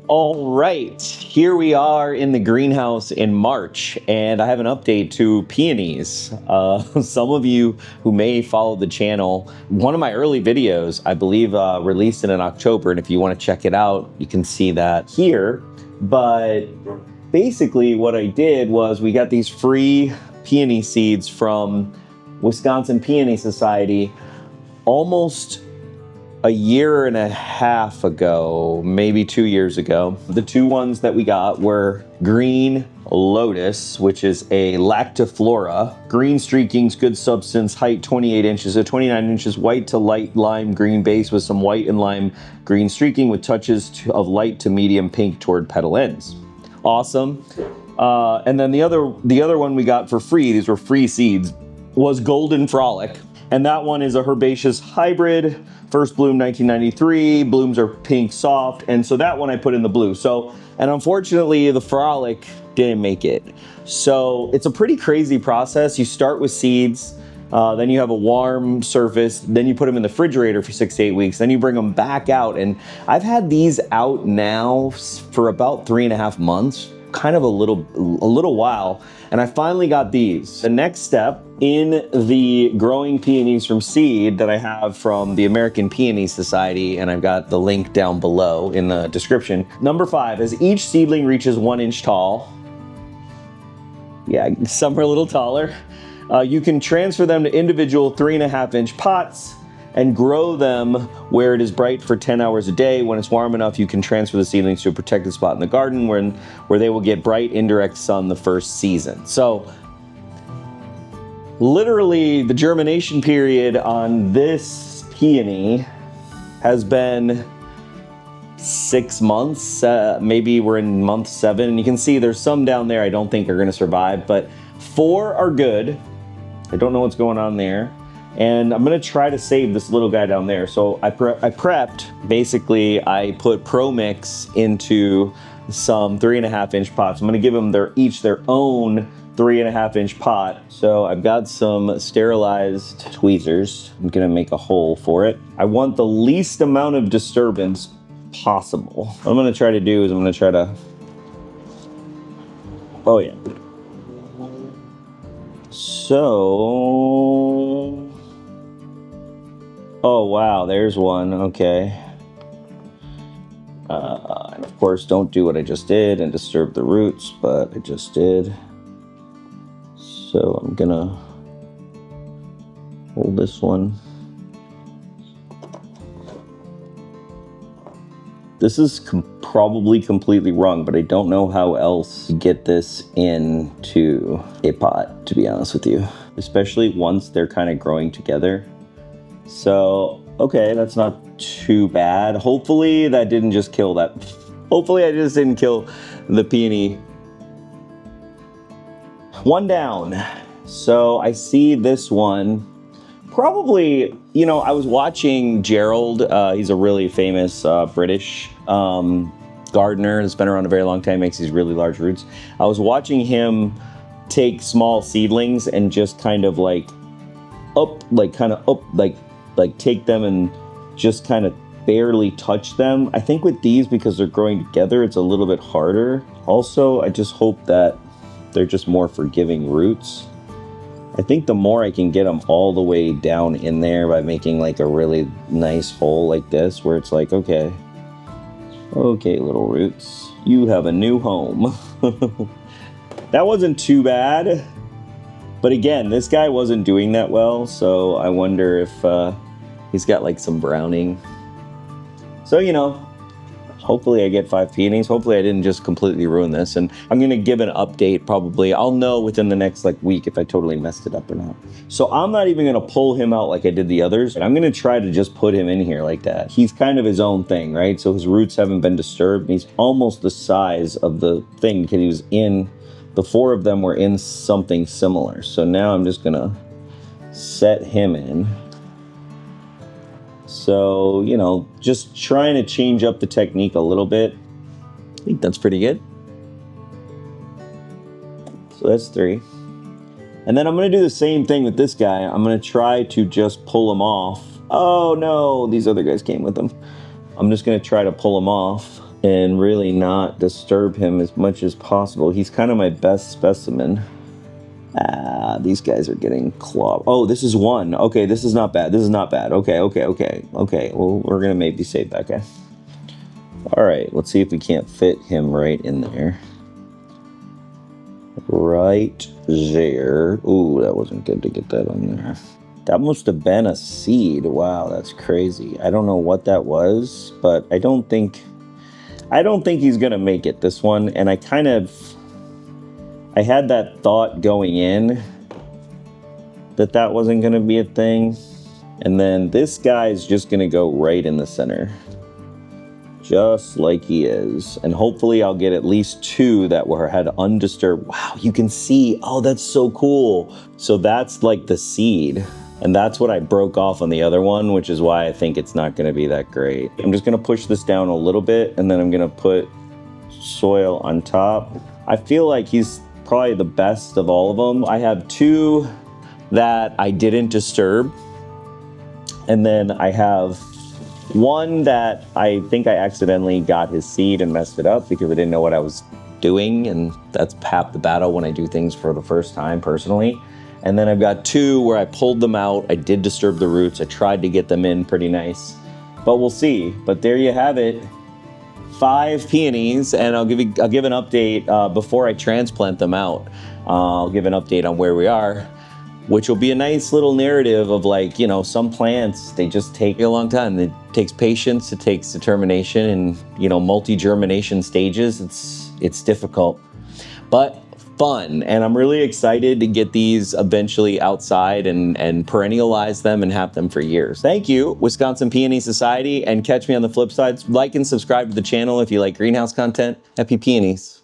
All right, here we are in the greenhouse in March, and I have an update to peonies. Some of you who may follow the channel, one of my early videos, I believe, released it in October, and if you want to check it out, you can see that here. But basically what I did was we got these free peony seeds from Wisconsin Peony Society almost a year and a half ago, maybe 2 years ago. The two ones that we got were Green Lotus, which is a lactiflora, green streakings, good substance, height 28 inches to 29 inches, white to light lime green base with some white and lime green streaking with touches of light to medium pink toward petal ends. Awesome. And then the other one we got for free, these were free seeds, was Golden Frolic. And that one is a herbaceous hybrid. First bloom 1993, blooms are pink soft, and so that one I put in the blue. So, and unfortunately the Frolic didn't make it. So it's a pretty crazy process. You start with seeds, then you have a warm surface, then you put them in the refrigerator for 6 to 8 weeks, then you bring them back out. And I've had these out now for about 3.5 months, kind of a little while, and I finally got these. The next step in the growing peonies from seed that I have from the American Peony Society, and I've got the link down below in the description. Number 5, as each seedling reaches 1 inch tall, yeah, some are a little taller, you can transfer them to individual 3.5 inch pots and grow them where it is bright for 10 hours a day. When it's warm enough, you can transfer the seedlings to a protected spot in the garden where they will get bright indirect sun the first season. So literally the germination period on this peony has been 6 months. Maybe we're in month 7. And you can see there's some down there I don't think are gonna survive, but 4 are good. I don't know what's going on there. And I'm gonna try to save this little guy down there. So I prepped, basically I put Pro Mix into some 3.5 inch pots. I'm gonna give them each their own 3.5 inch pot. So I've got some sterilized tweezers. I'm gonna make a hole for it. I want the least amount of disturbance possible. What I'm gonna try to do is I'm gonna try to, oh yeah. So, oh wow, there's one, okay. And of course, don't do what I just did and disturb the roots, but I just did. So I'm gonna hold this one. This is probably completely wrong, but I don't know how else to get this into a pot, to be honest with you, especially once they're kind of growing together. So, okay, that's not too bad. Hopefully that didn't just kill that. Hopefully I just didn't kill the peony. One down. So I see this one. Probably, you know, I was watching Gerald. He's a really famous British gardener that's been around a very long time, makes these really large roots. I was watching him take small seedlings and just kind of like take them and just kind of barely touch them. I think with these, because they're growing together, it's a little bit harder. Also, I just hope that they're just more forgiving roots. I think the more I can get them all the way down in there by making like a really nice hole like this, where it's like, okay, little roots, you have a new home. That wasn't too bad. But again, this guy wasn't doing that well, so I wonder if he's got like some browning. So, you know, hopefully I get 5 peonies. Hopefully I didn't just completely ruin this. And I'm gonna give an update probably. I'll know within the next like week if I totally messed it up or not. So I'm not even gonna pull him out like I did the others. I'm gonna try to just put him in here like that. He's kind of his own thing, right? So his roots haven't been disturbed. He's almost the size of the thing because he was in, the 4 of them were in something similar. So now I'm just gonna set him in. So, you know, just trying to change up the technique a little bit. I think that's pretty good. So that's 3. And then I'm gonna do the same thing with this guy. I'm gonna try to just pull him off. Oh no, these other guys came with them. I'm just gonna try to pull him off and really not disturb him as much as possible. He's kind of my best specimen. These guys are getting clawed. Oh, this is one. Okay, this is not bad. This is not bad. Okay. Well, we're gonna maybe save that guy. All right, let's see if we can't fit him right in there. Right there. Ooh, that wasn't good to get that on there. That must have been a seed. Wow, that's crazy. I don't know what that was, but I don't think he's gonna make it, this one. And I had that thought going in that wasn't gonna be a thing. And then this guy's just gonna go right in the center, just like he is. And hopefully I'll get at least two that had undisturbed. Wow, you can see, oh, that's so cool. So that's like the seed. And that's what I broke off on the other one, which is why I think it's not gonna be that great. I'm just gonna push this down a little bit, and then I'm gonna put soil on top. I feel like he's probably the best of all of them. I have two that I didn't disturb, and then I have one that I think I accidentally got his seed and messed it up because I didn't know what I was doing, and that's half the battle when I do things for the first time personally. And then I've got two where I pulled them out. I did disturb the roots. I tried to get them in pretty nice, but we'll see. But there you have it. 5 peonies, and I'll give an update before I transplant them out. I'll give an update on where we are, which will be a nice little narrative of, like, you know, some plants, they just take a long time. It takes patience, it takes determination, and, you know, multi-germination stages. It's difficult, but fun. And I'm really excited to get these eventually outside and perennialize them and have them for years. Thank you, Wisconsin Peony Society, and catch me on the flip side. Like and subscribe to the channel if you like greenhouse content. Happy peonies.